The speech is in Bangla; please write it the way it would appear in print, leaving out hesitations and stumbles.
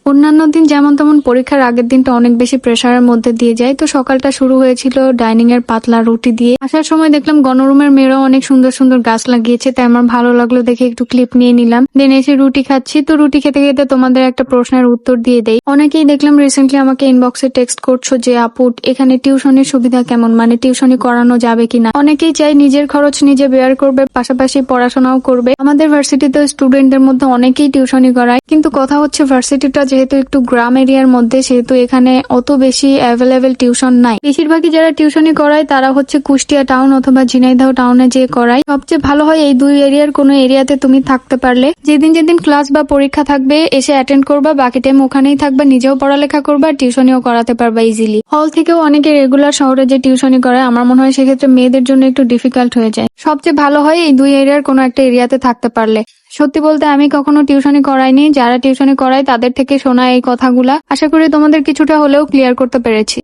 অন্যান্য দিন যেমন তেমন পরীক্ষার আগের দিনটা অনেক বেশি প্রেসারের মধ্যে দিয়ে যায়। তো সকালটা শুরু হয়েছিল ডাইনিং এর পাতলা রুটি দিয়ে। আসার সময় দেখলাম গণরুমের মেয়েরাও অনেক সুন্দর সুন্দর গাছ লাগিয়েছে, তাই আমার ভালো লাগলো দেখে একটু ক্লিপ নিয়ে নিলাম। দেন এসে রুটি খাচ্ছি। তো রুটি খেতে খেতে তোমাদের একটা প্রশ্নের উত্তর দিয়ে দেই। অনেকেই দেখলাম রিসেন্টলি আমাকে ইনবক্সে টেক্সট করছো যে আপু এখানে টিউশনের সুবিধা কেমন, মানে টিউশনি করানো যাবে কিনা। অনেকেই চাই নিজের খরচ নিজে বেয়ার করবে, পাশাপাশি পড়াশোনাও করবে। আমাদের ভার্সিটিতে স্টুডেন্টদের মধ্যে অনেকেই টিউশনি করায়, কিন্তু কথা হচ্ছে ভার্সিটিটা যেহেতু একটু গ্রাম এরিয়ার মধ্যে, সেহেতু এখানে অত বেশি অ্যাভেলেবেল টিউশন নাই। বেশিরভাগই যারা টিউশনি করায় তারা হচ্ছে কুষ্টিয়া টাউন অথবা ঝিনাইদহ টাউনে যে করায়। সবচেয়ে ভালো হয় এই দুই এরিয়ার কোনো এরিয়াতে তুমি থাকতে পারলে, যেদিন যেদিন ক্লাস বা পরীক্ষা থাকবে এসে অ্যাটেন্ড করবা, বাকি টাইম ওখানেই থাকবা, নিজেও পড়ালেখা করবা, টিউশনিও করাতে পারবা ইজিলি। হল থেকেও অনেকে রেগুলার শহরে যে টিউশনি করায়, আমার মনে হয় সেক্ষেত্রে মেয়েদের জন্য একটু ডিফিকাল্ট হয়ে যায়। সবচেয়ে ভালো হয় এই দুই এরিয়ার কোনো একটা এরিয়াতে থাকতে পারলে। সত্যি বলতে আমি কখনো টিউশনি করাইনি, যারা টিউশনি করায় তাদের থেকে শোনা এই কথাগুলা। আশা করি তোমাদের কিছুটা হলেও ক্লিয়ার করতে পেরেছি।